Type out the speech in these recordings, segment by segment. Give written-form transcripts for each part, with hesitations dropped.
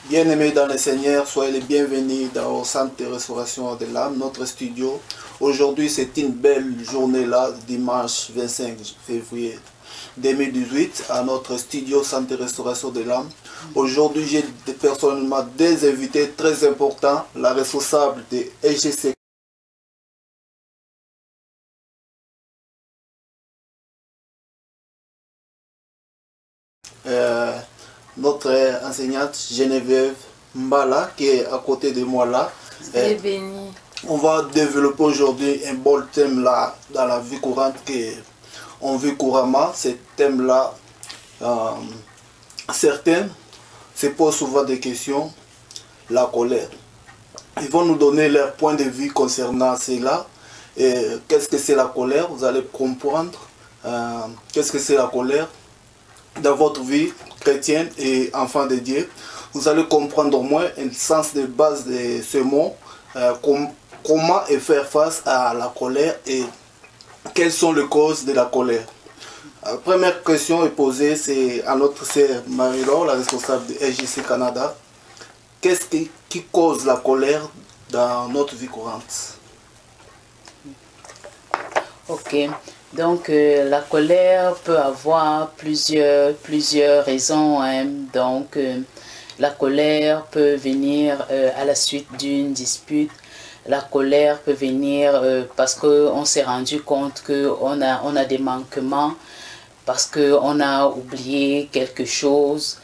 Bien-aimés dans le Seigneur, soyez les bienvenus dans le centre de restauration de l'âme, notre studio. Aujourd'hui, c'est une belle journée là, dimanche 25 février 2018, à notre studio centre de restauration de l'âme. Aujourd'hui, j'ai personnellement des invités très importants, la responsable de EGC. Notre enseignante Geneviève Mbala qui est à côté de moi là. On va développer aujourd'hui un bon thème là dans la vie courante qu'on vit couramment. Ce thème là, certains se posent souvent des questions, la colère. Ils vont nous donner leur point de vue concernant cela. Qu'est-ce que c'est la colère? Vous allez comprendre qu'est-ce que c'est la colère dans votre vie chrétienne et enfant de Dieu. Vous allez comprendre au moins un sens de base de ce mot, comment faire face à la colère et quelles sont les causes de la colère. La première question est posée, c'est à notre sœur Marie-Laure, la responsable de EGC Canada. Qu'est-ce qui cause la colère dans notre vie courante? Ok. Donc la colère peut avoir plusieurs raisons. Hein. Donc la colère peut venir à la suite d'une dispute. La colère peut venir parce qu'on s'est rendu compte qu'on a des manquements, parce qu'on a oublié quelque chose,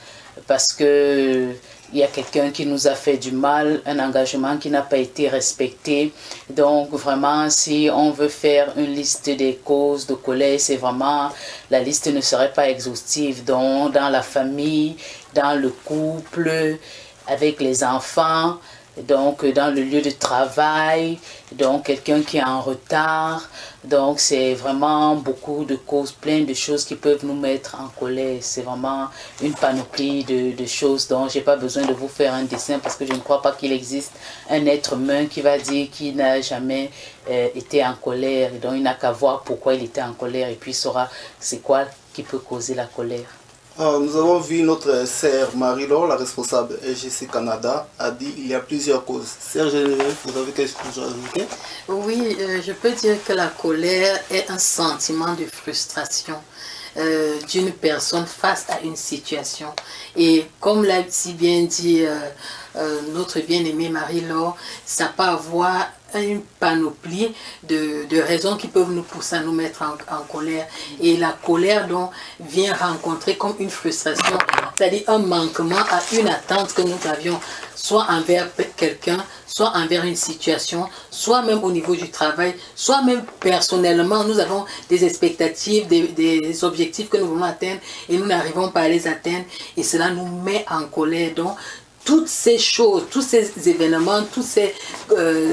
parce que il y a quelqu'un qui nous a fait du mal, un engagement qui n'a pas été respecté. Donc vraiment, si on veut faire une liste des causes de colère, c'est vraiment, la liste ne serait pas exhaustive. Donc dans la famille, dans le couple, avec les enfants, donc dans le lieu de travail, donc quelqu'un qui est en retard. Donc c'est vraiment beaucoup de causes, plein de choses qui peuvent nous mettre en colère. C'est vraiment une panoplie de choses dont je n'ai pas besoin de vous faire un dessin parce que je ne crois pas qu'il existe un être humain qui va dire qu'il n'a jamais été en colère. Et donc il n'a qu'à voir pourquoi il était en colère et puis il saura c'est quoi qui peut causer la colère. Nous avons vu notre sœur Marie-Laure, la responsable EGC Canada, a dit qu'il y a plusieurs causes. Sœur Geneviève, vous avez quelque chose à ajouter? Oui, je peux dire que la colère est un sentiment de frustration d'une personne face à une situation. Et comme l'a si bien dit notre bien-aimée Marie-Laure, ça peut avoir une panoplie de raisons qui peuvent nous pousser à nous mettre en colère. Et la colère donc vient rencontrer comme une frustration, c'est-à-dire un manquement à une attente que nous avions, soit envers quelqu'un, soit envers une situation, soit même au niveau du travail, soit même personnellement, nous avons des expectatives, des objectifs que nous voulons atteindre et nous n'arrivons pas à les atteindre et cela nous met en colère. Donc, toutes ces choses, tous ces événements, toutes ces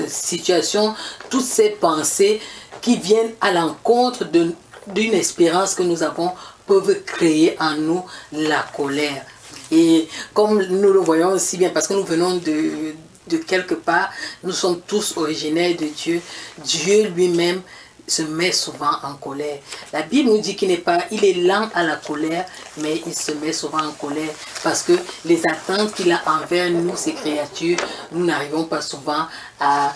situations, toutes ces pensées qui viennent à l'encontre d'une espérance que nous avons peuvent créer en nous la colère. Et comme nous le voyons aussi bien, parce que nous venons de quelque part, nous sommes tous originaires de Dieu. Dieu lui-même se met souvent en colère. La Bible nous dit qu'il il est lent à la colère, mais il se met souvent en colère parce que les attentes qu'il a envers nous, ces créatures, nous n'arrivons pas souvent à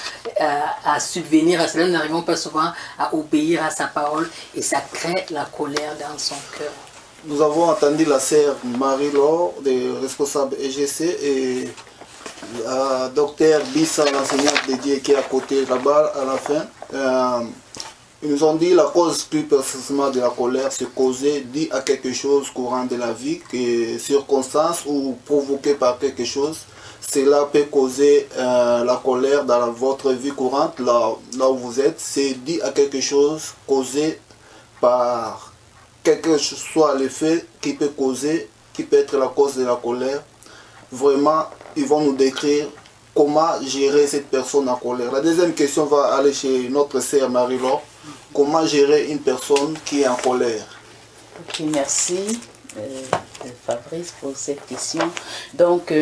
subvenir à cela, nous n'arrivons pas souvent à obéir à sa parole et ça crée la colère dans son cœur. Nous avons entendu la sœur Marie-Laure, responsable EGC, et la docteur Bissa, l'enseignante de Dieu qui est à côté là-bas à la fin. Ils nous ont dit la cause plus précisément de la colère, c'est causé, dit à quelque chose courant de la vie, que circonstance ou provoqué par quelque chose. Cela peut causer la colère dans votre vie courante, là où vous êtes. C'est dit à quelque chose causé par quelque chose, soit l'effet qui peut causer, qui peut être la cause de la colère. Vraiment, ils vont nous décrire comment gérer cette personne en colère. La deuxième question va aller chez notre sœur Marie-Laure. Comment gérer une personne qui est en colère? Ok, merci Fabrice pour cette question. Donc,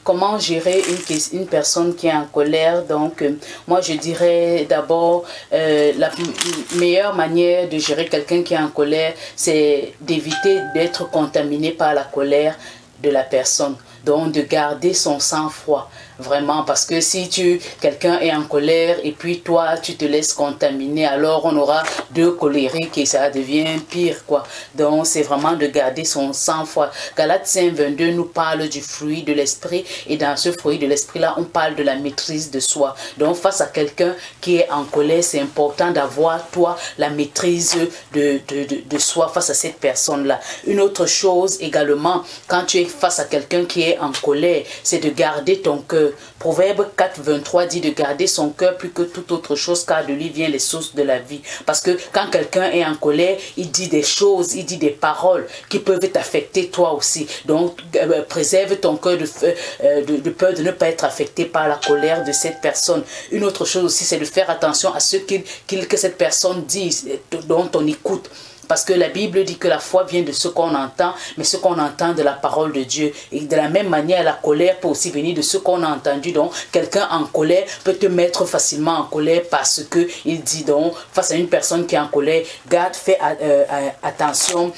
comment gérer une personne qui est en colère? Donc, moi je dirais d'abord, la meilleure manière de gérer quelqu'un qui est en colère, c'est d'éviter d'être contaminé par la colère de la personne. donc de garder son sang-froid. Vraiment, parce que si quelqu'un est en colère et puis toi, tu te laisses contaminer, alors on aura deux colériques et ça devient pire, quoi. Donc, c'est vraiment de garder son sang-froid. Galates 5:22 nous parle du fruit de l'esprit et dans ce fruit de l'esprit-là, on parle de la maîtrise de soi. Donc, face à quelqu'un qui est en colère, c'est important d'avoir, toi, la maîtrise de soi face à cette personne-là. Une autre chose également, quand tu es face à quelqu'un qui est en colère, c'est de garder ton cœur. Proverbe 4:23 dit de garder son cœur plus que toute autre chose, car de lui viennent les sources de la vie. Parce que quand quelqu'un est en colère, il dit des choses, il dit des paroles qui peuvent t'affecter toi aussi. Donc, préserve ton cœur de peur de ne pas être affecté par la colère de cette personne. Une autre chose aussi, c'est de faire attention à ce que cette personne dit, dont on écoute. Parce que la Bible dit que la foi vient de ce qu'on entend, mais ce qu'on entend de la parole de Dieu. Et de la même manière, la colère peut aussi venir de ce qu'on a entendu. Donc, quelqu'un en colère peut te mettre facilement en colère parce qu'il dit donc, face à une personne qui est en colère, garde, fais attention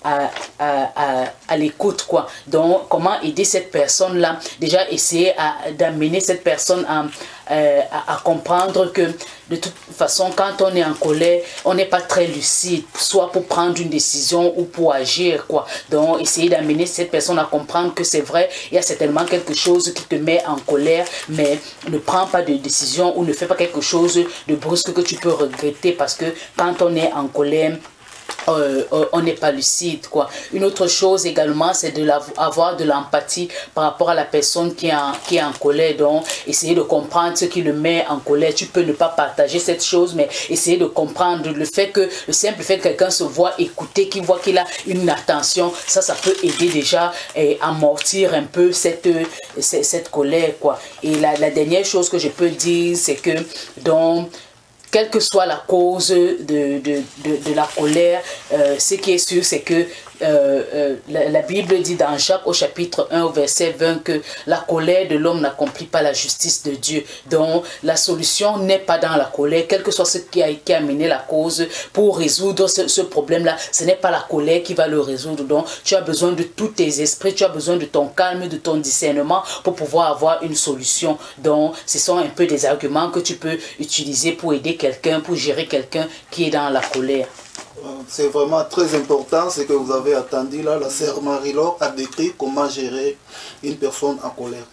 à l'écoute, quoi. Donc, comment aider cette personne-là? Déjà, essayer d'amener cette personne à comprendre que de toute façon, quand on est en colère, on n'est pas très lucide, soit pour prendre une décision ou pour agir, quoi. Donc, essayer d'amener cette personne à comprendre que c'est vrai, il y a certainement quelque chose qui te met en colère, mais ne prends pas de décision ou ne fais pas quelque chose de brusque que tu peux regretter, parce que quand on est en colère, on n'est pas lucide, quoi. Une autre chose également, c'est avoir de l'empathie par rapport à la personne qui est en colère. Donc, essayer de comprendre ce qui le met en colère. Tu peux ne pas partager cette chose, mais essayer de comprendre le simple fait que quelqu'un se voit écouter, qu'il voit qu'il a une attention, ça peut aider déjà à amortir un peu cette colère, quoi. Et la dernière chose que je peux dire, c'est que, donc, quelle que soit la cause de la colère, ce qui est sûr, c'est que la Bible dit dans Jacques au chapitre 1 au verset 20 que la colère de l'homme n'accomplit pas la justice de Dieu. Donc la solution n'est pas dans la colère, quel que soit ce qui a amené la cause pour résoudre ce problème-là. Ce n'est pas la colère qui va le résoudre. Donc tu as besoin de tous tes esprits, tu as besoin de ton calme, de ton discernement pour pouvoir avoir une solution. Donc ce sont un peu des arguments que tu peux utiliser pour aider quelqu'un, pour gérer quelqu'un qui est dans la colère. C'est vraiment très important ce que vous avez attendu là. La sœur Marie-Laure a décrit comment gérer une personne en colère.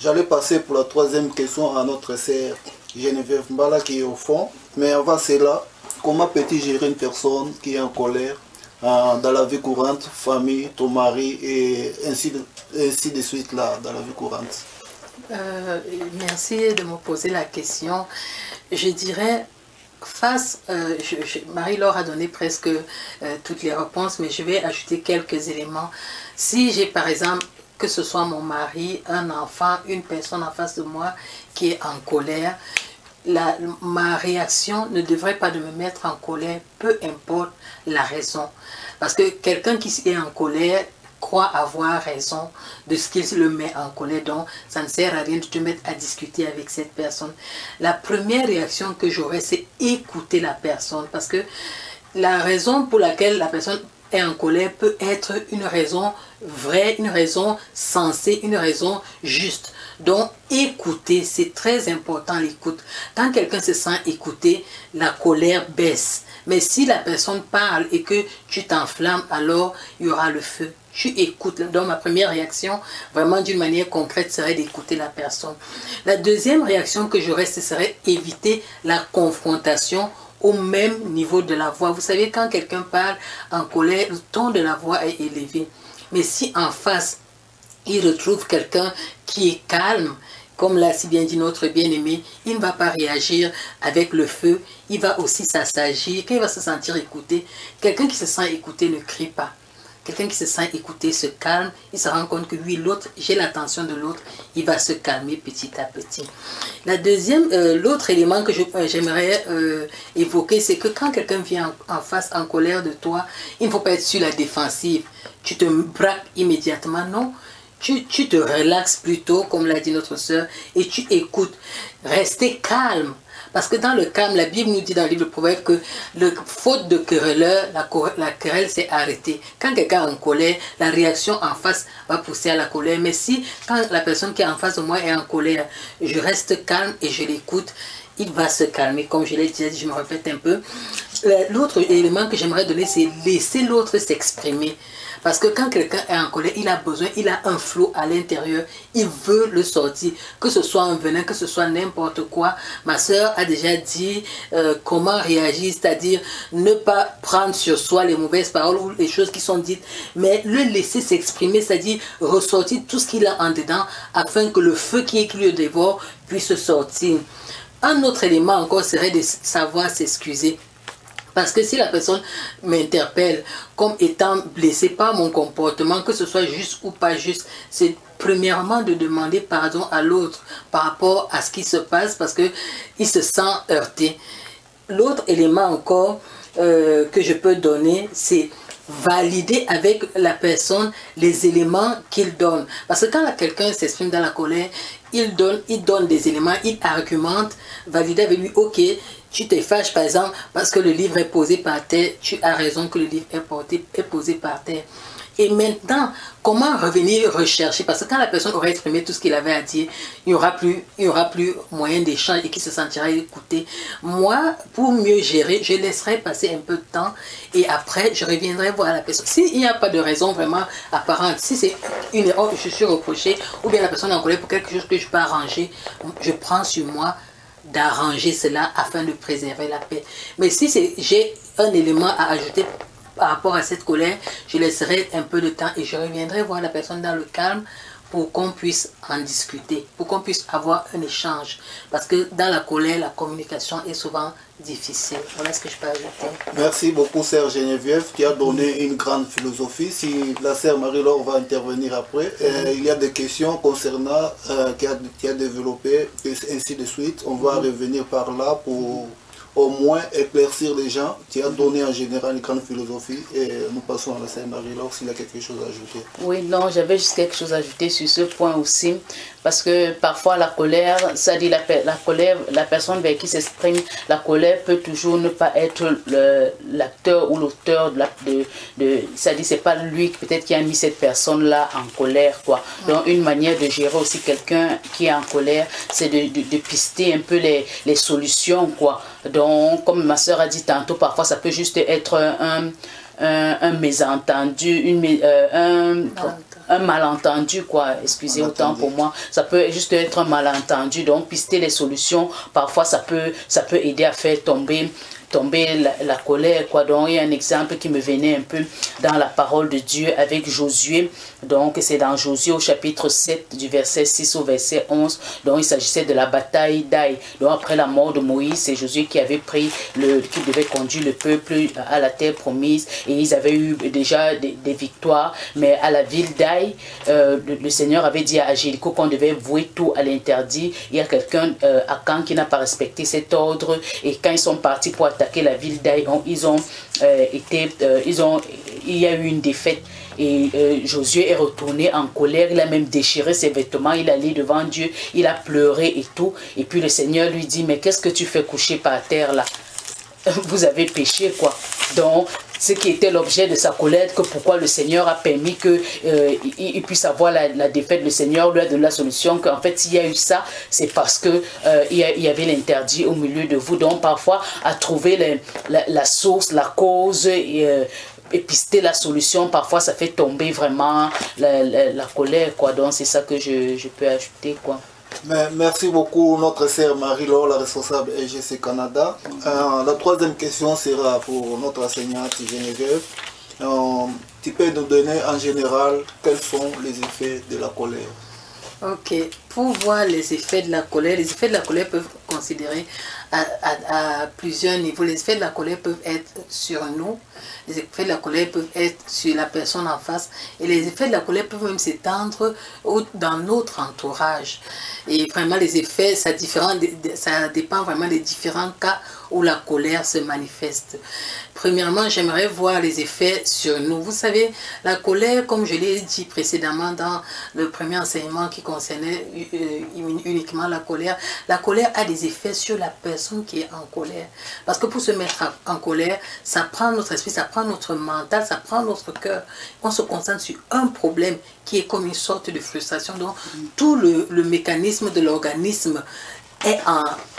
J'allais passer pour la troisième question à notre sœur Geneviève Mbala qui est au fond. Mais avant cela, comment peux-tu gérer une personne qui est en colère dans la vie courante, famille, ton mari et ainsi de suite là, dans la vie courante? Merci de me poser la question. Je dirais... Marie-Laure a donné presque toutes les réponses, mais je vais ajouter quelques éléments. Si j'ai par exemple, que ce soit mon mari, un enfant, une personne en face de moi qui est en colère, ma réaction ne devrait pas de me mettre en colère, peu importe la raison. Parce que quelqu'un qui est en colère croit avoir raison de ce qu'il le met en colère. Donc, ça ne sert à rien de te mettre à discuter avec cette personne. La première réaction que j'aurais, c'est écouter la personne. Parce que la raison pour laquelle la personne est en colère peut être une raison vraie, une raison sensée, une raison juste. Donc, écouter, c'est très important l'écoute. Quand quelqu'un se sent écouté, la colère baisse. Mais si la personne parle et que tu t'enflammes, alors il y aura le feu. Tu écoutes. Donc ma première réaction, vraiment d'une manière concrète, serait d'écouter la personne. La deuxième réaction que j'aurais, ce serait éviter la confrontation au même niveau de la voix. Vous savez, quand quelqu'un parle en colère, le ton de la voix est élevé. Mais si en face, il retrouve quelqu'un qui est calme, comme l'a si bien dit notre bien-aimé, il ne va pas réagir avec le feu, il va aussi s'assagir, quand il va se sentir écouté. Quelqu'un qui se sent écouté ne crie pas. Quelqu'un qui se sent écouté se calme, il se rend compte que oui, l'autre, j'ai l'attention de l'autre, il va se calmer petit à petit. L'autre élément que j'aimerais évoquer, c'est que quand quelqu'un vient en face, en colère de toi, il ne faut pas être sur la défensive. Tu te braques immédiatement, non. Tu te relaxes plutôt, comme l'a dit notre sœur, et tu écoutes. Restez calme. Parce que dans le calme, la Bible nous dit dans le livre de Proverbes que faute de querelleur, la querelle s'est arrêtée. Quand quelqu'un est en colère, la réaction en face va pousser à la colère. Mais si, quand la personne qui est en face de moi est en colère, je reste calme et je l'écoute, il va se calmer. Comme je l'ai dit, je me répète un peu. L'autre élément que j'aimerais donner, c'est laisser l'autre s'exprimer. Parce que quand quelqu'un est en colère, il a besoin, il a un flot à l'intérieur, il veut le sortir. Que ce soit un venin, que ce soit n'importe quoi. Ma soeur a déjà dit comment réagir, c'est-à-dire ne pas prendre sur soi les mauvaises paroles ou les choses qui sont dites, mais le laisser s'exprimer, c'est-à-dire ressortir tout ce qu'il a en dedans afin que le feu qui le dévore puisse sortir. Un autre élément encore serait de savoir s'excuser. Parce que si la personne m'interpelle comme étant blessée par mon comportement, que ce soit juste ou pas juste, c'est premièrement de demander pardon à l'autre par rapport à ce qui se passe parce qu'il se sent heurté. L'autre élément encore que je peux donner, c'est valider avec la personne les éléments qu'il donne. Parce que quand quelqu'un s'exprime dans la colère, il donne des éléments, il argumente, valider avec lui, ok, tu te fâches par exemple parce que le livre est posé par terre, tu as raison que le livre est posé par terre. Et maintenant, comment revenir rechercher? Parce que quand la personne aura exprimé tout ce qu'il avait à dire, il n'y aura plus moyen d'échange et qu'il se sentira écouté. Moi, pour mieux gérer, je laisserai passer un peu de temps et après, je reviendrai voir la personne. S'il n'y a pas de raison vraiment apparente, si c'est une erreur que je suis reproché, ou bien la personne est en colère pour quelque chose que je peux arranger, je prends sur moi d'arranger cela afin de préserver la paix. Mais si j'ai un élément à ajouter par rapport à cette colère, je laisserai un peu de temps et je reviendrai voir la personne dans le calme pour qu'on puisse en discuter, pour qu'on puisse avoir un échange. Parce que dans la colère, la communication est souvent difficile. Voilà ce que je peux ajouter. Merci beaucoup, sœur Geneviève, qui a donné une grande philosophie. Si la sœur Marie-Laure va intervenir après, il y a des questions concernant qui a développé, et ainsi de suite. On va revenir par là pour au moins éclaircir les gens, qui a donné en général une grande philosophie. Et nous passons à la sœur Marie-Laure s'il y a quelque chose à ajouter. Oui, non, j'avais juste quelque chose à ajouter sur ce point aussi. Parce que parfois la colère, ça dit la colère, la personne vers qui s'exprime la colère peut toujours ne pas être l'acteur ou l'auteur ça dit c'est pas lui peut-être qui a mis cette personne-là en colère, quoi. Donc une manière de gérer aussi quelqu'un qui est en colère, c'est de pister un peu les solutions, quoi. Donc comme ma soeur a dit tantôt, parfois ça peut juste être un mésentendu, un malentendu, quoi, excusez autant pour moi, ça peut juste être un malentendu, donc pister les solutions, parfois ça peut aider à faire tomber la colère, quoi. Donc il y a un exemple qui me venait un peu dans la parole de Dieu avec Josué. Donc c'est dans Josué au chapitre 7 du verset 6 au verset 11. Donc il s'agissait de la bataille d'Aï. Donc après la mort de Moïse, c'est Josué qui avait qui devait conduire le peuple à la terre promise, et ils avaient eu déjà des victoires, mais à la ville d'Aï, le Seigneur avait dit à Jéricho qu'on devait vouer tout à l'interdit. Il y a quelqu'un à Can qui n'a pas respecté cet ordre, et quand ils sont partis pour attaquer la ville d'Aï, il y a eu une défaite. Et Josué est retourné en colère, il a même déchiré ses vêtements, il est allé devant Dieu, il a pleuré et tout. Et puis le Seigneur lui dit, mais qu'est-ce que tu fais coucher par terre là? Vous avez péché, quoi. Donc, ce qui était l'objet de sa colère, que pourquoi le Seigneur a permis qu'il puisse avoir la défaite, le Seigneur lui a donné la solution, qu'en fait, s'il y a eu ça, c'est parce que il y avait l'interdit au milieu de vous. Donc, parfois, à trouver la source, la cause, et pister la solution, parfois ça fait tomber vraiment la colère, quoi. Donc c'est ça que je peux ajouter, quoi. Merci beaucoup notre sœur Marie-Laure, la responsable EGC Canada. La troisième question sera pour notre enseignante Geneviève. Tu peux nous donner en général quels sont les effets de la colère? Ok, pour voir les effets de la colère peuvent considérer à plusieurs niveaux. Les effets de la colère peuvent être sur nous, les effets de la colère peuvent être sur la personne en face, et les effets de la colère peuvent même s'étendre dans notre entourage. Et vraiment les effets, ça dépend vraiment des différents cas où la colère se manifeste. premièrement, j'aimerais voir les effets sur nous. Vous savez, la colère, comme je l'ai dit précédemment dans le premier enseignement qui concernait uniquement la colère a des effets sur la personne qui est en colère. Parce que pour se mettre en colère, ça prend notre esprit, ça prend notre mental, ça prend notre cœur. On se concentre sur un problème qui est comme une sorte de frustration. Donc, tout le mécanisme de l'organisme est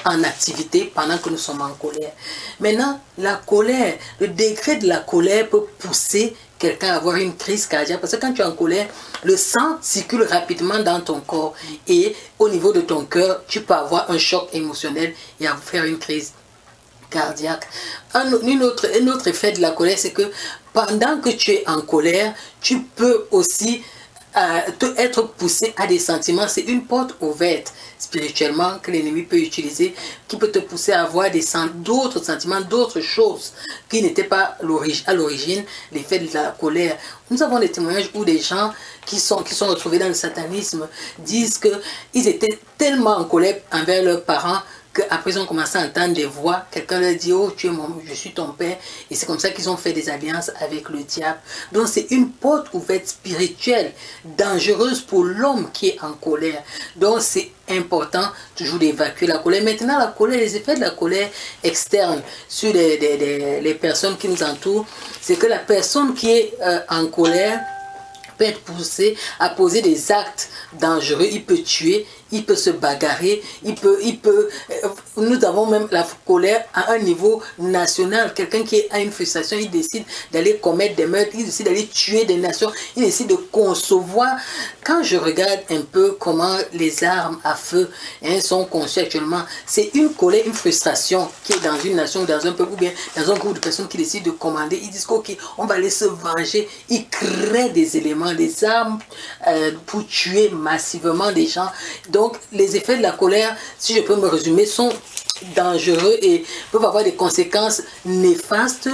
en activité pendant que nous sommes en colère. Maintenant, la colère, le degré de la colère peut pousser quelqu'un à avoir une crise cardiaque. Parce que quand tu es en colère, le sang circule rapidement dans ton corps. Et au niveau de ton cœur, tu peux avoir un choc émotionnel et faire une crise cardiaque. Un autre effet de la colère, c'est que pendant que tu es en colère, tu peux aussi être poussé à des sentiments. C'est une porte ouverte spirituellement que l'ennemi peut utiliser, qui peut te pousser à avoir d'autres sentiments, d'autres choses qui n'étaient pas à l'origine l'effet de la colère. Nous avons des témoignages où des gens qui sont retrouvés dans le satanisme disent qu'ils étaient tellement en colère envers leurs parents qu'après ils ont commencé à entendre des voix, quelqu'un leur dit « Oh, je suis ton père » et c'est comme ça qu'ils ont fait des alliances avec le diable. Donc c'est une porte ouverte spirituelle, dangereuse pour l'homme qui est en colère. Donc c'est important toujours d'évacuer la colère. Maintenant la colère, les effets de la colère externe sur les personnes qui nous entourent, c'est que la personne qui est en colère peut être poussé à poser des actes dangereux, il peut tuer, il peut se bagarrer, nous avons même la colère à un niveau national. Quelqu'un qui a une frustration, il décide d'aller commettre des meurtres, il décide d'aller tuer des nations, il décide de concevoir. Quand je regarde un peu comment les armes à feu sont conçues actuellement, c'est une colère, une frustration qui est dans une nation, dans un peuple ou bien dans un groupe de personnes qui décident de commander. Ils disent ok, on va aller se venger. Ils créent des éléments, des armes pour tuer massivement des gens. Donc les effets de la colère, si je peux me résumer, sont dangereux et peuvent avoir des conséquences néfastes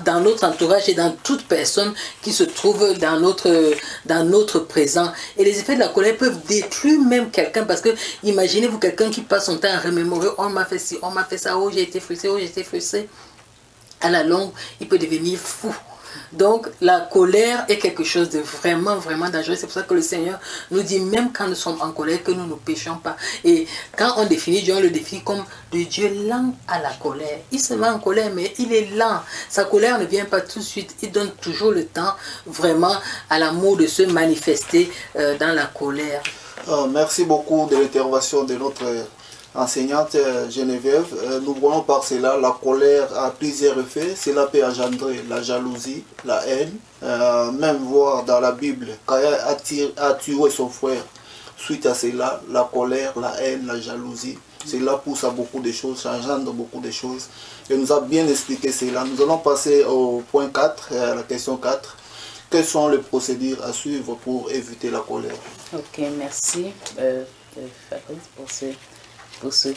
dans notre entourage et dans toute personne qui se trouve dans notre présent. Et les effets de la colère peuvent détruire même quelqu'un, parce que imaginez-vous quelqu'un qui passe son temps à remémorer « on m'a fait ci, on m'a fait ça, oh j'ai été frustré, oh j'ai été frustré ». À la longue, il peut devenir fou. Donc la colère est quelque chose de vraiment, vraiment dangereux. C'est pour ça que le Seigneur nous dit, même quand nous sommes en colère, que nous ne péchons pas. Et quand on définit Dieu, on le définit comme de Dieu lent à la colère. Il se met en colère, mais il est lent. Sa colère ne vient pas tout de suite. Il donne toujours le temps vraiment à l'amour de se manifester dans la colère. Merci beaucoup de l'intervention de notre enseignante Geneviève. Nous voyons par cela la colère a plusieurs effets. Cela peut engendrer la jalousie, la haine, même voir dans la Bible, Caïn a tué son frère. Suite à cela, la colère, la haine, la jalousie, cela pousse à beaucoup de choses, ça engendre beaucoup de choses. Et nous a bien expliqué cela. Nous allons passer au point 4, à la question 4. Quelles sont les procédures à suivre pour éviter la colère? Ok, merci Fabrice pour ce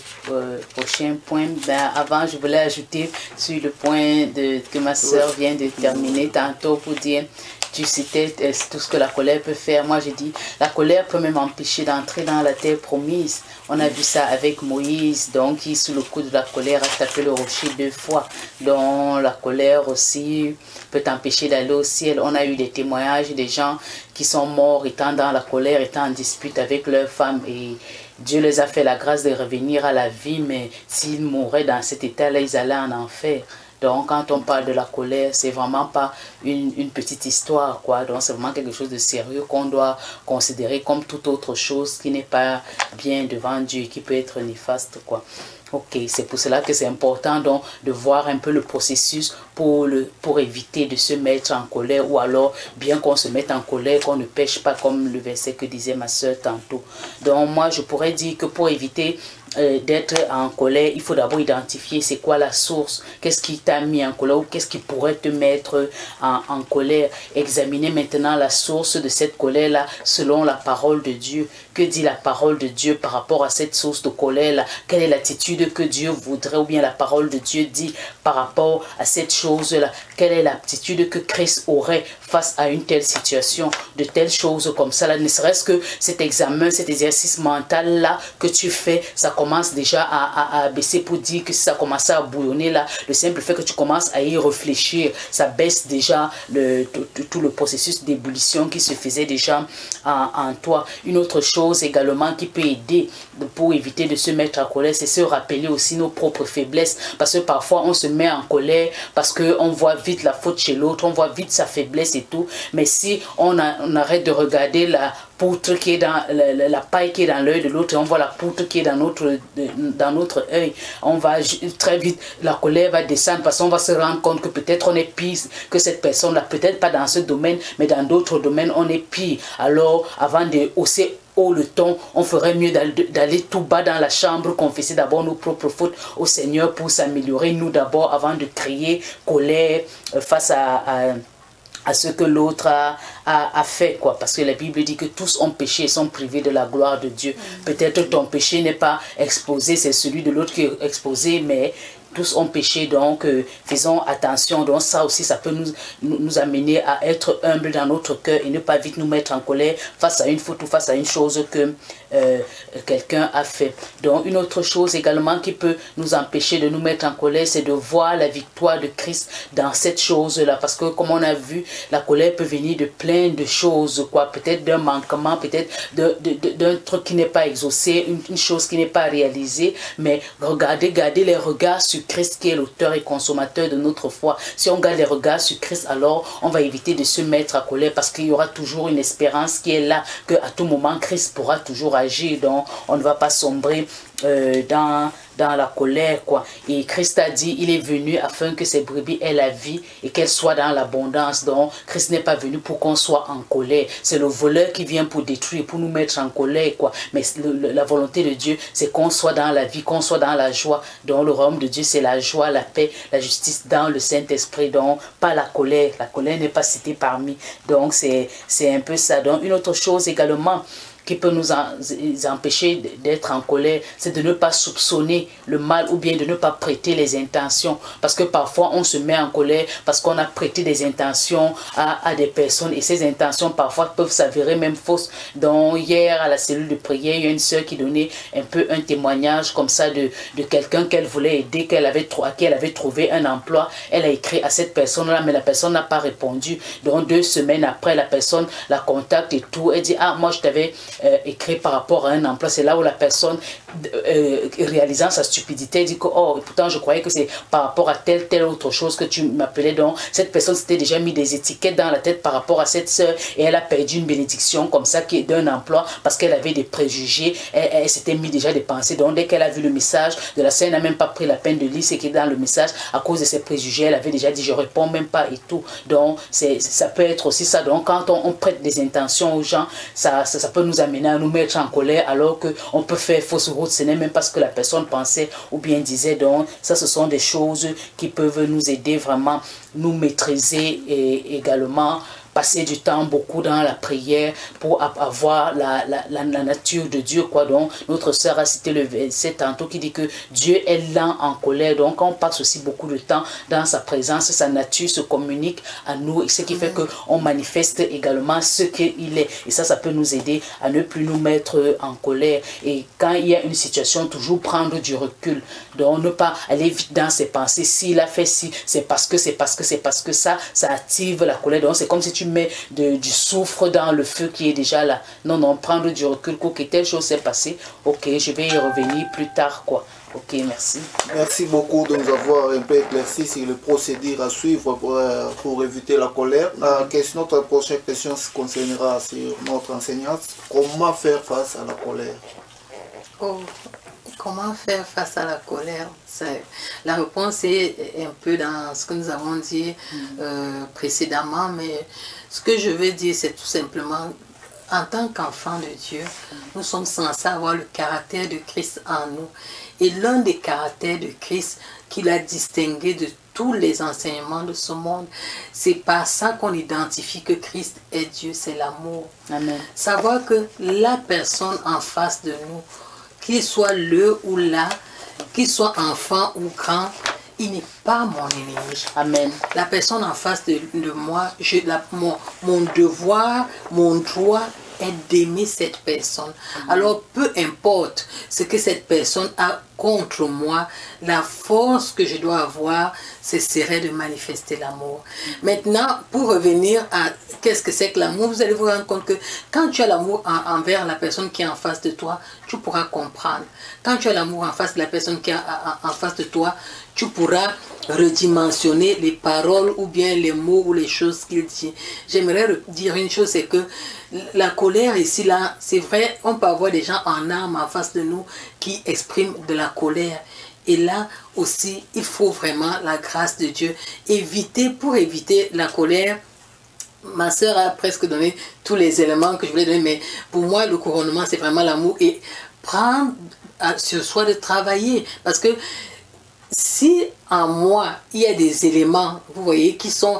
prochain point. Avant, je voulais ajouter sur le point que ma soeur vient de terminer tantôt pour dire, tu citais tout ce que la colère peut faire. Moi, j'ai dit, la colère peut même empêcher d'entrer dans la terre promise. On a vu ça avec Moïse, donc qui, sous le coup de la colère, a tapé le rocher 2 fois. Donc, la colère aussi peut t'empêcher d'aller au ciel. On a eu des témoignages des gens qui sont morts étant dans la colère, étant en dispute avec leur femme, et Dieu les a fait la grâce de revenir à la vie, mais s'ils mouraient dans cet état-là, ils allaient en enfer. Donc, quand on parle de la colère, c'est vraiment pas une petite histoire, quoi. Donc, c'est vraiment quelque chose de sérieux qu'on doit considérer comme toute autre chose qui n'est pas bien devant Dieu, qui peut être néfaste, quoi. Ok, c'est pour cela que c'est important donc de voir un peu le processus pour éviter de se mettre en colère, ou alors bien qu'on se mette en colère, qu'on ne pêche pas, comme le verset que disait ma soeur tantôt. Donc moi je pourrais dire que pour éviter d'être en colère, il faut d'abord identifier c'est quoi la source, qu'est-ce qui t'a mis en colère ou qu'est-ce qui pourrait te mettre en colère. Examiner maintenant la source de cette colère-là selon la parole de Dieu. Que dit la parole de Dieu par rapport à cette source de colère-là? Quelle est l'attitude l'attitude que Dieu voudrait ou bien la parole de Dieu dit par rapport à cette chose-là. Quelle est l'attitude que Christ aurait face à une telle situation, de telles choses comme ça, là, ne serait-ce que cet examen, cet exercice mental-là que tu fais, ça commence déjà à baisser pour dire que ça commence à bouillonner là, le simple fait que tu commences à y réfléchir, ça baisse déjà tout le processus d'ébullition qui se faisait déjà en toi. Une autre chose également qui peut aider pour éviter de se mettre en colère, c'est se rappeler aussi nos propres faiblesses, parce que parfois on se met en colère parce qu'on voit vite la faute chez l'autre, on voit vite sa faiblesse et tout, mais si on arrête de regarder la poutre qui est dans la paille qui est dans l'œil de l'autre et on voit la poutre qui est dans notre œil, on va très vite, la colère va descendre parce qu'on va se rendre compte que peut-être on est pire que cette personne-là, peut-être pas dans ce domaine, mais dans d'autres domaines on est pire. Alors avant de hausser haut le ton, on ferait mieux d'aller tout bas dans la chambre, confesser d'abord nos propres fautes au Seigneur pour s'améliorer nous d'abord avant de crier colère face à ce que l'autre a fait, quoi. Parce que la Bible dit que tous ont péché et sont privés de la gloire de Dieu. Peut-être ton péché n'est pas exposé, c'est celui de l'autre qui est exposé, mais tous ont péché, donc faisons attention. Donc ça aussi, ça peut nous amener à être humbles dans notre cœur et ne pas vite nous mettre en colère face à une faute ou face à une chose que quelqu'un a fait. Donc une autre chose également qui peut nous empêcher de nous mettre en colère, c'est de voir la victoire de Christ dans cette chose-là. Parce que comme on a vu, la colère peut venir de plein de choses, quoi. Peut-être d'un manquement, peut-être d'un truc qui n'est pas exaucé, une chose qui n'est pas réalisée. Mais gardez les regards sur Christ qui est l'auteur et consommateur de notre foi. Si on garde les regards sur Christ, alors on va éviter de se mettre à colère parce qu'il y aura toujours une espérance qui est là, qu'à tout moment Christ pourra toujours agir. Donc on ne va pas sombrer dans la colère, quoi. Et Christ a dit, il est venu afin que ses brebis aient la vie et qu'elles soient dans l'abondance. Donc Christ n'est pas venu pour qu'on soit en colère. C'est le voleur qui vient pour détruire, pour nous mettre en colère, quoi. Mais la volonté de Dieu, c'est qu'on soit dans la vie, qu'on soit dans la joie. Donc le royaume de Dieu, c'est la joie, la paix, la justice dans le Saint-Esprit. Donc pas la colère. La colère n'est pas citée parmi. Donc c'est un peu ça. Donc une autre chose également qui peut nous empêcher d'être en colère, c'est de ne pas soupçonner le mal ou bien de ne pas prêter les intentions. Parce que parfois, on se met en colère parce qu'on a prêté des intentions à des personnes et ces intentions parfois peuvent s'avérer même fausses. Donc hier, à la cellule de prière, il y a une sœur qui donnait un peu un témoignage comme ça de quelqu'un qu'elle voulait aider, à qui elle avait trouvé un emploi. Elle a écrit à cette personne-là, mais la personne n'a pas répondu. Donc 2 semaines après, la personne la contacte et tout. Elle dit, ah, moi je t'avais écrit par rapport à un emploi. C'est là où la personne, réalisant sa stupidité, dit que, oh, pourtant je croyais que c'est par rapport à telle autre chose que tu m'appelais. Donc cette personne s'était déjà mis des étiquettes dans la tête par rapport à cette sœur et elle a perdu une bénédiction comme ça qui est d'un emploi parce qu'elle avait des préjugés. Elle s'était mis déjà des pensées. Donc dès qu'elle a vu le message de la sœur, elle n'a même pas pris la peine de lire ce qui est dans le message à cause de ses préjugés. Elle avait déjà dit je réponds même pas et tout. Donc ça peut être aussi ça. Donc quand on prête des intentions aux gens, ça peut nous amener à nous mettre en colère alors qu'on peut faire fausse route. Ce n'est même pas ce que la personne pensait ou bien disait. Donc ça, ce sont des choses qui peuvent nous aider vraiment, nous maîtriser et également passer du temps beaucoup dans la prière pour avoir la nature de Dieu, quoi. Donc notre sœur a cité le verset tantôt qui dit que Dieu est lent en colère. Donc on passe aussi beaucoup de temps dans sa présence, sa nature se communique à nous et ce qui fait qu'on manifeste également ce qu'il est. Et ça peut nous aider à ne plus nous mettre en colère. Et quand il y a une situation, toujours prendre du recul. Donc ne pas aller vite dans ses pensées. S'il a fait ci, c'est parce que ça active la colère. Donc c'est comme si tu mets du soufre dans le feu qui est déjà là. Non, prendre du recul, que telle chose s'est passée. Ok, je vais y revenir plus tard, quoi. Ok, merci. Merci beaucoup de nous avoir un peu éclairci sur le procédé à suivre pour éviter la colère. Notre prochaine question se concernera sur notre enseignante. Comment faire face à la colère? Comment faire face à la colère? La réponse est un peu dans ce que nous avons dit précédemment, mais ce que je veux dire, c'est tout simplement, en tant qu'enfant de Dieu, nous sommes censés avoir le caractère de Christ en nous. Et l'un des caractères de Christ qu'il a distingué de tous les enseignements de ce monde, c'est par ça qu'on identifie que Christ est Dieu, c'est l'amour. Amen. Savoir que la personne en face de nous, qu'il soit le ou la, qu'il soit enfant ou grand, il n'est pas mon ennemi. Amen. La personne en face de moi, mon devoir, mon droit est d'aimer cette personne. Alors, peu importe ce que cette personne a contre moi, la force que je dois avoir, ce serait de manifester l'amour. Maintenant, pour revenir à qu'est-ce que c'est que l'amour, vous allez vous rendre compte que quand tu as l'amour envers la personne qui est en face de toi, tu pourras comprendre. Quand tu as l'amour en face de la personne qui est en face de toi, tu pourras redimensionner les paroles ou bien les mots ou les choses qu'il dit. J'aimerais dire une chose, c'est que la colère ici, là, c'est vrai, on peut avoir des gens en armes en face de nous qui expriment de la colère. Et là aussi, il faut vraiment la grâce de Dieu. Pour éviter la colère, ma sœur a presque donné tous les éléments que je voulais donner, mais pour moi, le couronnement, c'est vraiment l'amour. Et prendre sur soi de travailler. Parce que si en moi, il y a des éléments, vous voyez, qui sont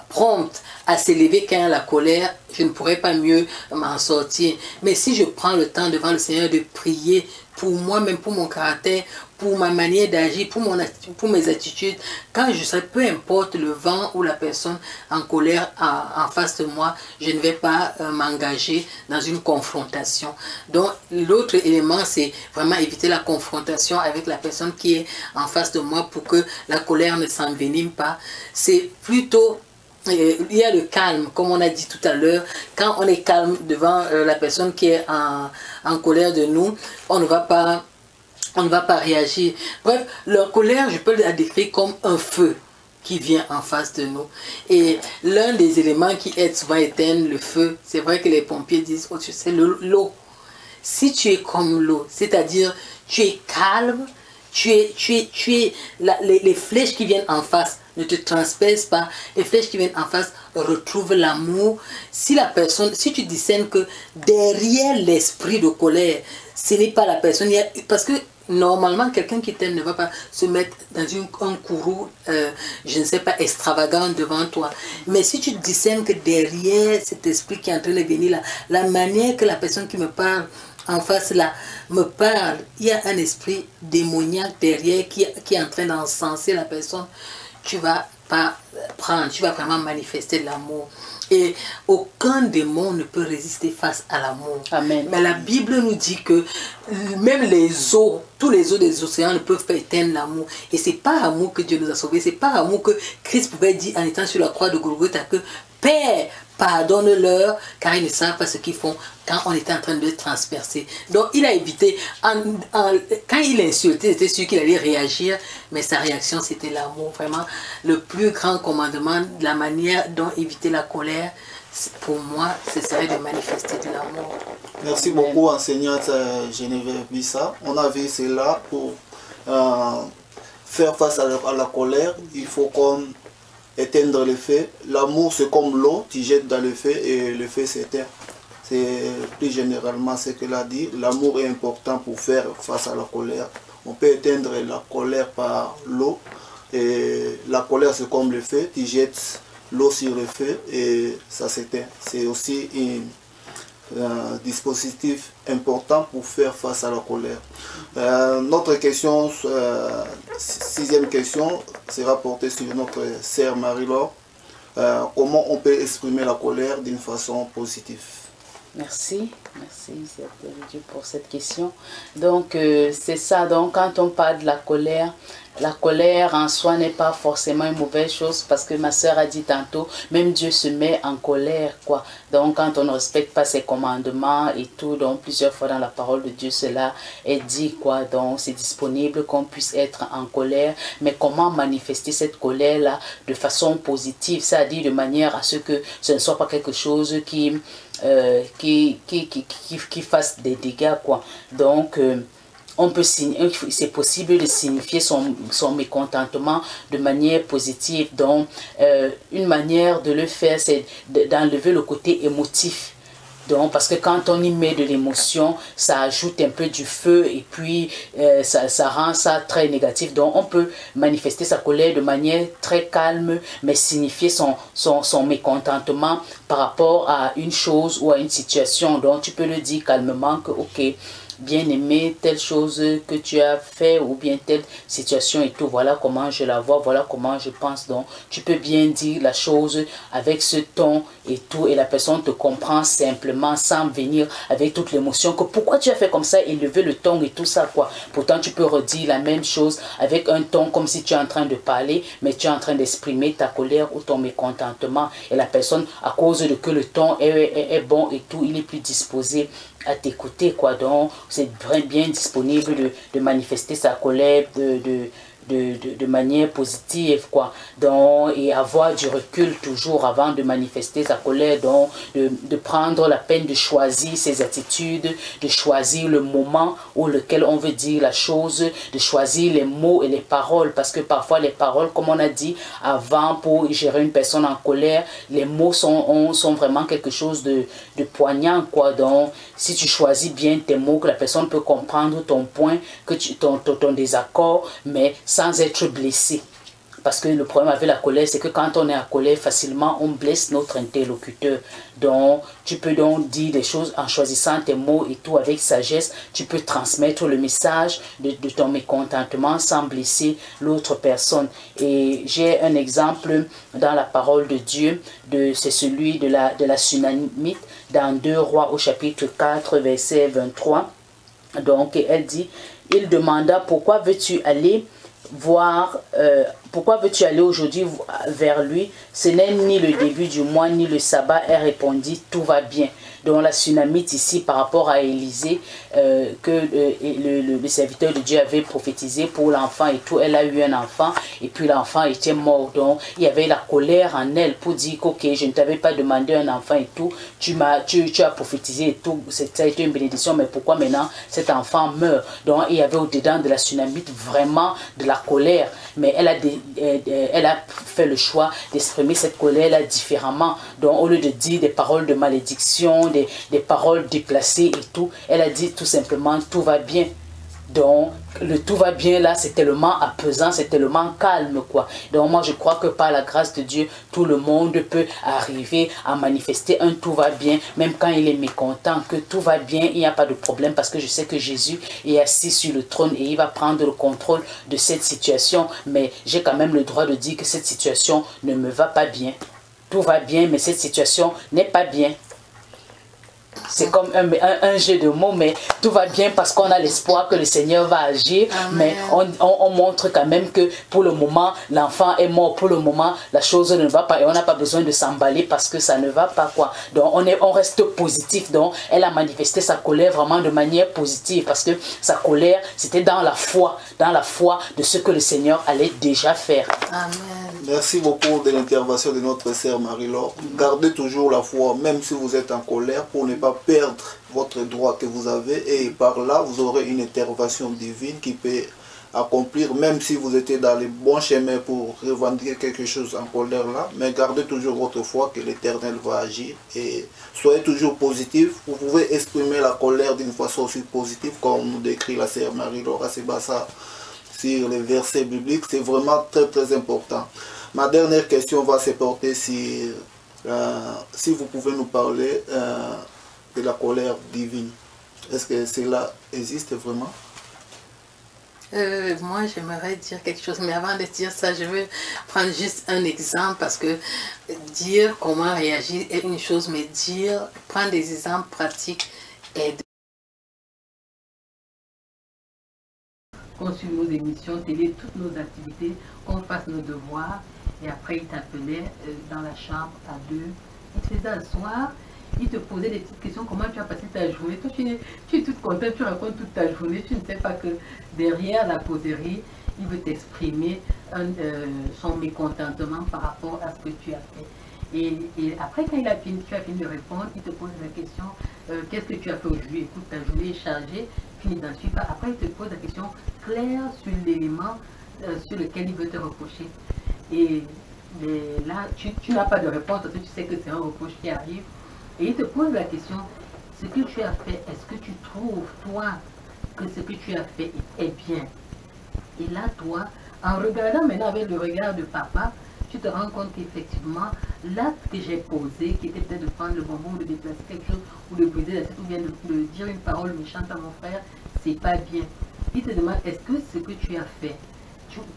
promptes à s'élever quand il y a la colère, je ne pourrais pas mieux m'en sortir. Mais si je prends le temps devant le Seigneur de prier pour moi-même, pour mon caractère, pour ma manière d'agir, pour mes attitudes, quand je serai, peu importe le vent ou la personne en colère en face de moi, je ne vais pas m'engager dans une confrontation. Donc l'autre élément, c'est vraiment éviter la confrontation avec la personne qui est en face de moi pour que la colère ne s'envenime pas. C'est plutôt... il y a le calme, comme on a dit tout à l'heure. Quand on est calme devant la personne qui est en colère de nous, on ne va pas réagir. Bref, la colère, je peux la décrire comme un feu qui vient en face de nous. Et l'un des éléments qui aide souvent à éteindre le feu, c'est vrai que les pompiers disent, oh, tu sais, l'eau. Si tu es comme l'eau, c'est-à-dire tu es calme, les flèches qui viennent en face ne te transpercent pas, les flèches qui viennent en face retrouvent l'amour. Si tu discernes que derrière l'esprit de colère, ce n'est pas la personne, parce que normalement, quelqu'un qui t'aime ne va pas se mettre dans un courroux, je ne sais pas, extravagant devant toi. Mais si tu discernes que derrière cet esprit qui est en train de venir là, la manière que la personne qui me parle en face là me parle, il y a un esprit démoniaque derrière qui est en train d'encenser la personne, tu vas pas prendre, tu vas vraiment manifester de l'amour. Et aucun démon ne peut résister face à l'amour. Amen. Mais la Bible nous dit que même les eaux, tous les eaux des océans ne peuvent pas éteindre l'amour. Et c'est par amour que Dieu nous a sauvés. C'est par amour que Christ pouvait dire en étant sur la croix de Golgotha que Père, pardonne-leur, car ils ne savent pas ce qu'ils font, quand on était en train de le transpercer. Donc il a évité, quand il insultait, c'était sûr qu'il allait réagir, mais sa réaction c'était l'amour. Vraiment, le plus grand commandement, de la manière dont éviter la colère, pour moi, ce serait de manifester de l'amour. Merci beaucoup, enseignante Geneviève Bissa. On a vu cela pour faire face à la colère. Il faut qu'on éteindre le feu. L'amour, c'est comme l'eau, tu jettes dans le feu et le feu s'éteint. C'est plus généralement ce qu'elle a dit. L'amour est important pour faire face à la colère. On peut éteindre la colère par l'eau. Et la colère, c'est comme le feu, tu jettes l'eau sur le feu et ça s'éteint. C'est aussi un dispositif important pour faire face à la colère. Notre question, sixième question, sera portée sur notre sœur Marie-Laure. Comment on peut exprimer la colère d'une façon positive? Merci Dieu pour cette question. Donc c'est ça, donc quand on parle de la colère en soi n'est pas forcément une mauvaise chose, parce que ma soeur a dit tantôt, même Dieu se met en colère, quoi. Donc quand on ne respecte pas ses commandements et tout, donc plusieurs fois dans la parole de Dieu cela est dit, quoi. Donc c'est disponible qu'on puisse être en colère, mais comment manifester cette colère là de façon positive, c'est-à-dire de manière à ce que ce ne soit pas quelque chose qui fasse des dégâts, quoi. Donc c'est possible de signifier son mécontentement de manière positive. Donc une manière de le faire, c'est d'enlever le côté émotif. Donc, parce que quand on y met de l'émotion, ça ajoute un peu du feu et puis ça rend ça très négatif. Donc, on peut manifester sa colère de manière très calme, mais signifier son mécontentement par rapport à une chose ou à une situation. Donc, tu peux le dire calmement que, ok, bien aimé, telle chose que tu as fait ou bien telle situation et tout, voilà comment je la vois, voilà comment je pense. Donc tu peux bien dire la chose avec ce ton et tout, et la personne te comprend simplement sans venir avec toute l'émotion que pourquoi tu as fait comme ça, élever le ton et tout ça quoi. Pourtant tu peux redire la même chose avec un ton comme si tu es en train de parler, mais tu es en train d'exprimer ta colère ou ton mécontentement, et la personne, à cause de que le ton est bon et tout, il est plus disposé à t'écouter quoi. Donc c'est bien disponible de manifester sa colère de manière positive quoi. Donc, et avoir du recul toujours avant de manifester sa colère, donc de prendre la peine de choisir ses attitudes, de choisir le moment où lequel on veut dire la chose, de choisir les mots et les paroles, parce que parfois les paroles, comme on a dit avant, pour gérer une personne en colère, les mots sont vraiment quelque chose de poignant quoi. Donc si tu choisis bien tes mots, que la personne peut comprendre ton point, que ton désaccord, mais sans être blessé. Parce que le problème avec la colère, c'est que quand on est en colère, facilement, on blesse notre interlocuteur. Donc, tu peux donc dire les choses en choisissant tes mots et tout avec sagesse. Tu peux transmettre le message de ton mécontentement sans blesser l'autre personne. Et j'ai un exemple dans la parole de Dieu, c'est celui de la Sunamite, dans 2 Rois au chapitre 4, verset 23. Donc, elle dit, il demanda, pourquoi veux-tu aller voir, pourquoi veux-tu aller aujourd'hui vers lui? Ce n'est ni le début du mois, ni le sabbat. Elle répondit, tout va bien. Donc la Sunamite ici, par rapport à Élisée, que le serviteur de Dieu avait prophétisé pour l'enfant et tout, elle a eu un enfant et puis l'enfant était mort. Donc il y avait la colère en elle pour dire que ok, je ne t'avais pas demandé un enfant et tout, tu as prophétisé et tout, ça a été une bénédiction, mais pourquoi maintenant cet enfant meurt? Donc il y avait au-dedans de la Sunamite vraiment de la colère, mais elle a fait le choix d'exprimer cette colère-là différemment. Donc au lieu de dire des paroles de malédiction, des paroles déplacées et tout, elle a dit tout simplement tout va bien. Donc le tout va bien là, c'est tellement apaisant, c'est tellement calme quoi. Donc moi je crois que par la grâce de Dieu, tout le monde peut arriver à manifester un tout va bien, même quand il est mécontent, que tout va bien, il n'y a pas de problème, parce que je sais que Jésus est assis sur le trône et il va prendre le contrôle de cette situation. Mais j'ai quand même le droit de dire que cette situation ne me va pas bien. Tout va bien, mais cette situation n'est pas bien. C'est comme un jeu de mots, mais tout va bien parce qu'on a l'espoir que le Seigneur va agir. Amen. Mais on montre quand même que pour le moment, l'enfant est mort. Pour le moment, la chose ne va pas et on n'a pas besoin de s'emballer parce que ça ne va pas quoi. Donc on reste positif. Donc elle a manifesté sa colère vraiment de manière positive, parce que sa colère, c'était dans la foi de ce que le Seigneur allait déjà faire. Amen. Merci beaucoup de l'intervention de notre sœur Marie-Laure. Gardez toujours la foi, même si vous êtes en colère, pour ne pas perdre votre droit que vous avez. Et par là, vous aurez une intervention divine qui peut accomplir, même si vous étiez dans les bons chemins pour revendiquer quelque chose en colère là. Mais gardez toujours votre foi que l'Éternel va agir. Et soyez toujours positif. Vous pouvez exprimer la colère d'une façon aussi positive, comme nous décrit la sœur Marie-Laure Sebassa sur les versets bibliques. C'est vraiment très important. Ma dernière question va se porter sur si vous pouvez nous parler de la colère divine. Est-ce que cela existe vraiment? Moi, j'aimerais dire quelque chose, mais avant de dire ça, je veux prendre juste un exemple, parce que dire comment réagir est une chose, mais prendre des exemples pratiques aide. Qu'on suive nos émissions télé, toutes nos activités, qu'on fasse nos devoirs, et après il t'appelait dans la chambre à deux, il te faisait asseoir, il te posait des petites questions, comment tu as passé ta journée. Toi tu es toute contente, tu racontes toute ta journée, tu ne sais pas que derrière la causerie, il veut t'exprimer son mécontentement par rapport à ce que tu as fait. Et après, quand tu as fini de répondre, il te pose la question, qu'est-ce que tu as fait aujourd'hui? Écoute, ta journée est chargée, tu n'identifies pas. Après, il te pose la question claire sur l'élément sur lequel il veut te reprocher. Et là, tu n'as pas de réponse, parce que tu sais que c'est un reproche qui arrive. Et il te pose la question, ce que tu as fait, est-ce que tu trouves, toi, que ce que tu as fait est bien? Et là, toi, en regardant maintenant avec le regard de papa, tu te rends compte qu'effectivement, l'acte que j'ai posé, qui était peut-être de prendre le bonbon, de déplacer quelque chose, ou de briser la tête, ou bien de dire une parole méchante à mon frère, c'est pas bien. Il te demande, est-ce que ce que tu as fait,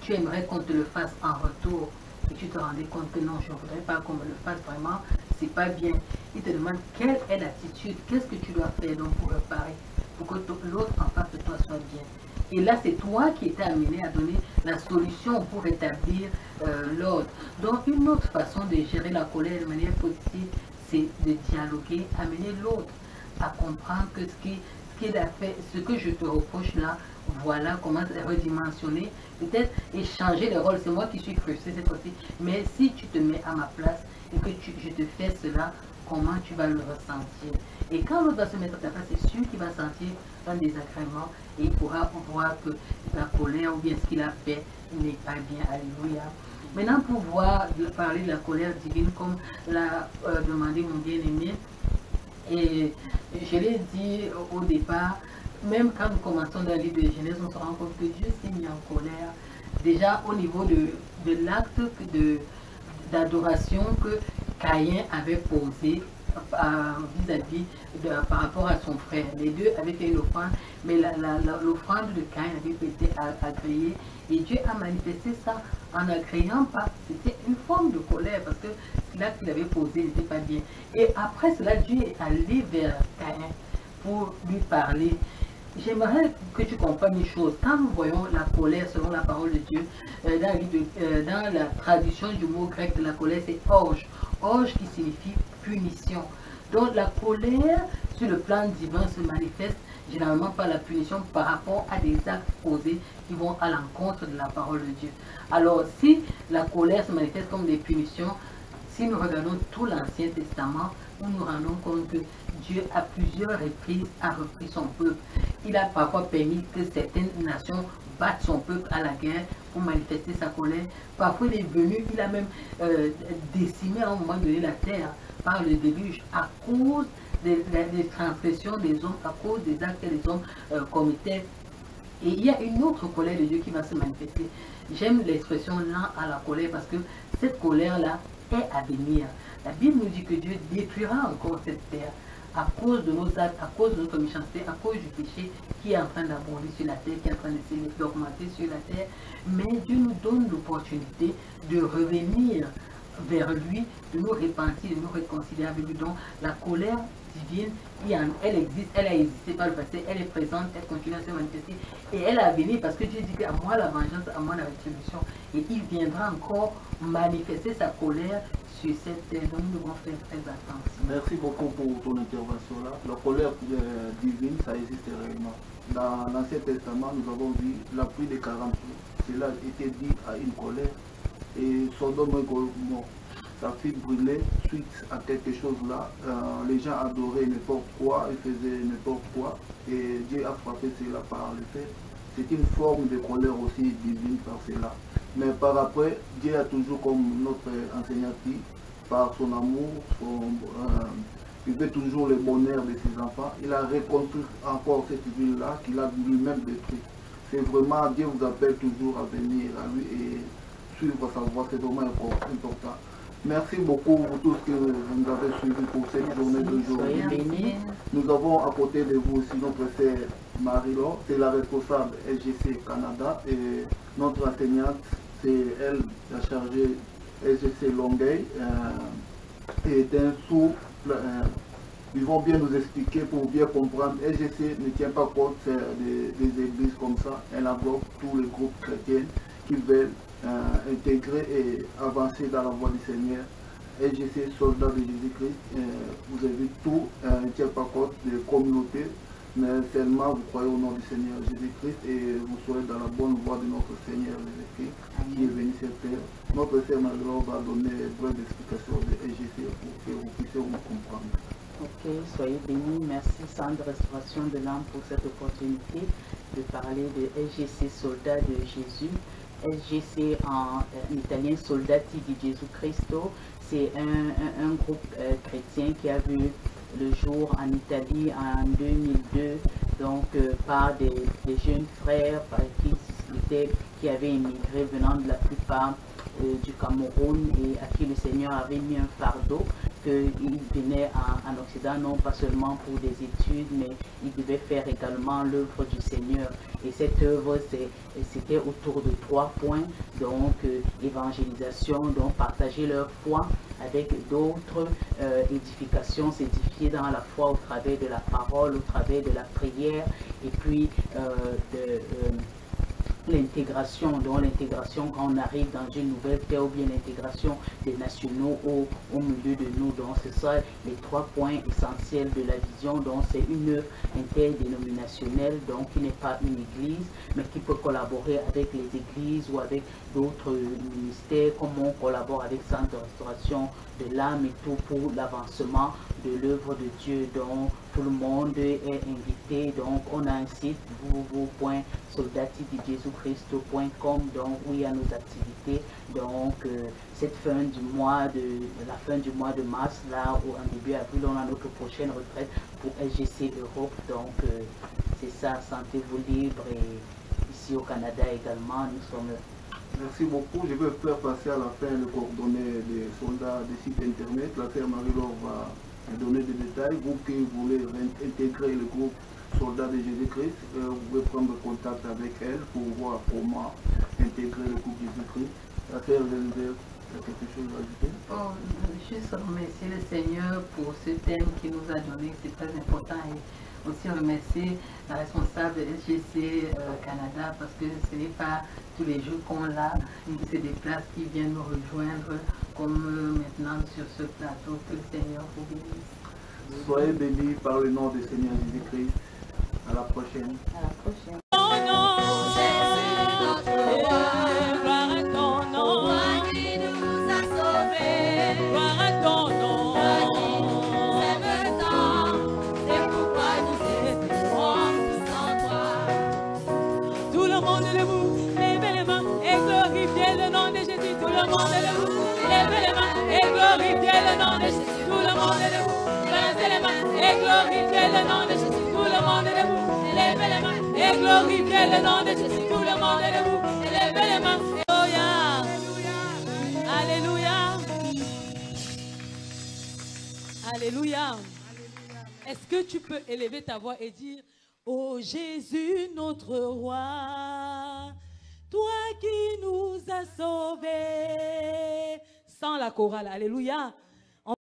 tu aimerais qu'on te le fasse en retour? Et tu te rendais compte que non, je ne voudrais pas qu'on me le fasse vraiment, c'est pas bien. Il te demande quelle est l'attitude, qu'est-ce que tu dois faire donc pour réparer, pour que l'autre en face de toi soit bien. Et là, c'est toi qui étais amené à donner la solution pour rétablir l'ordre. Donc, une autre façon de gérer la colère de manière positive, c'est de dialoguer, amener l'autre à comprendre que qu'il a fait, ce que je te reproche là, voilà comment redimensionner, peut-être échanger les rôles. C'est moi qui suis frustré cette fois-ci, mais si tu te mets à ma place et que je te fais cela, comment tu vas le ressentir? Et quand l'autre va se mettre à ta place, c'est sûr qu'il va sentir un désagrément et il pourra voir que la colère ou bien ce qu'il a fait n'est pas bien. Alléluia. Maintenant, pour parler de la colère divine, comme l'a demandé mon bien-aimé, et je l'ai dit au départ, même quand nous commençons dans le livre de Genèse, on se rend compte que Dieu s'est mis en colère. Déjà au niveau de l'acte d'adoration que Caïn avait posé vis-à-vis par rapport à son frère. Les deux avaient fait une offrande, mais l'offrande de Caïn avait été agréée. Et Dieu a manifesté ça en n'agréant pas. C'était une forme de colère parce que l'acte qu'il avait posé n'était pas bien. Et après cela, Dieu est allé vers Caïn pour lui parler. J'aimerais que tu comprennes une chose. Quand nous voyons la colère selon la parole de Dieu, dans la traduction du mot grec de la colère, c'est orge. Orge qui signifie punition. Donc la colère sur le plan divin se manifeste généralement par la punition par rapport à des actes posés qui vont à l'encontre de la parole de Dieu. Alors si la colère se manifeste comme des punitions, si nous regardons tout l'Ancien Testament, nous nous rendons compte que Dieu à plusieurs reprises a repris son peuple. Il a parfois permis que certaines nations battent son peuple à la guerre pour manifester sa colère. Parfois il est venu, il a même décimé à un moment donné la terre par le déluge à cause des transgressions des hommes, à cause des actes que les hommes commettaient. Et il y a une autre colère de Dieu qui va se manifester. J'aime l'expression lent à la colère parce que cette colère-là est à venir. La Bible nous dit que Dieu détruira encore cette terre à cause de nos actes, à cause de notre méchanceté, à cause du péché qui est en train d'abonder sur la terre, qui est en train d'augmenter sur la terre. Mais Dieu nous donne l'opportunité de revenir vers lui, de nous repentir, de nous réconcilier avec lui. Donc la colère divine, elle existe, elle a existé par le passé, elle est présente, elle continue à se manifester et elle a venu parce que Dieu dit qu'à moi la vengeance, à moi la rétribution. Et il viendra encore manifester sa colère sur cette terre. Donc nous devons faire très attention. Merci beaucoup pour ton intervention là. La colère divine, ça existe réellement. Dans l'Ancien Testament, nous avons vu la pluie de 40 jours. Cela était dit à une colère. Et Sodome et Gomorrhe, ça fit brûler suite à quelque chose là. Les gens adoraient n'importe quoi, ils faisaient n'importe quoi. Et Dieu a frappé cela par le fait. C'est une forme de colère aussi divine par cela. Mais par après, Dieu a toujours, comme notre enseignant dit, par son amour, il veut toujours le bonheur de ses enfants. Il a reconstruit encore cette ville-là qu'il a lui-même détruite. C'est vraiment, Dieu vous appelle toujours à venir à lui et suivre sa voie, c'est vraiment important. Merci beaucoup pour tout ce que vous nous avez suivi pour cette journée d'aujourd'hui. Nous avons à côté de vous aussi notre sœur Marie-Laure, c'est la responsable SGC Canada et notre enseignante, c'est elle la chargée SGC Longueuil et d'un sous. Ils vont bien nous expliquer pour bien comprendre. SGC ne tient pas compte des églises comme ça, elle englobe tous les groupes chrétiens qui veulent intégrer et avancer dans la voie du Seigneur. SGC, soldats de Jésus-Christ, vous avez tout, ne tient pas compte des communautés, mais seulement vous croyez au nom du Seigneur Jésus-Christ et vous serez dans la bonne voie de notre Seigneur Jésus-Christ qui est venu sur terre. Notre sœur Marie-Laure va donner une brève explication de SGC pour que vous puissiez vous comprendre. Ok, soyez bénis. Merci Centre de Restauration de l'âme pour cette opportunité de parler de SGC Soldats de Jésus. SGC en italien, Soldati di Gesù Cristo, c'est un groupe chrétien qui a vu le jour en Italie en 2002, donc par des jeunes frères qui avaient immigré venant de la plupart du Cameroun et à qui le Seigneur avait mis un fardeau, qu'il venait en Occident, non pas seulement pour des études, mais il devait faire également l'œuvre du Seigneur. Et cette œuvre, c'était autour de 3 points, donc évangélisation, donc partager leur foi avec d'autres, édification, s'édifier dans la foi au travers de la parole, au travers de la prière, et puis l'intégration, donc l'intégration quand on arrive dans une nouvelle terre, ou bien l'intégration des nationaux au milieu de nous. Donc ce sont les 3 points essentiels de la vision. Donc c'est une œuvre interdénominationnelle, donc qui n'est pas une église, mais qui peut collaborer avec les églises ou avec d'autres ministères, comme on collabore avec Centre de restauration de l'âme et tout pour l'avancement de l'œuvre de Dieu. Donc tout le monde est invité. Donc on a un site www.soldatidejésukristo.com, donc où il y a nos activités. Donc cette fin du mois la fin du mois de mars, là où en début avril on a notre prochaine retraite pour SGC Europe. Donc c'est ça, sentez-vous libre. Et ici au Canada également, nous sommes là. Merci beaucoup. Je vais faire passer à la fin le coordonnées des soldats des sites internet. La sœur Marie-Laure va donner des détails. Vous qui voulez intégrer le groupe Soldats de Jésus-Christ, vous pouvez prendre contact avec elle pour voir comment intégrer le groupe Jésus-Christ. La sœur Geneviève, il y a quelque chose à ajouter? Juste remercier le Seigneur pour ce thème qu'il nous a donné, c'est très important. Et aussi remercier la responsable de SGC Canada, parce que ce n'est pas tous les jours qu'on l'a, qui se déplace, qui vient nous rejoindre, comme maintenant sur ce plateau. Que le Seigneur vous bénisse. Soyez bénis par le nom du Seigneur Jésus-Christ. À la prochaine. À la prochaine. Glorifiez le nom de Jésus, tout le monde est debout, levez les mains, et glorifiez le nom de Jésus, tout le monde est debout, levez les mains, alléluia, alléluia, alléluia. Est-ce que tu peux élever ta voix et dire, ô Jésus notre roi, toi qui nous as sauvés, sans la chorale, alléluia.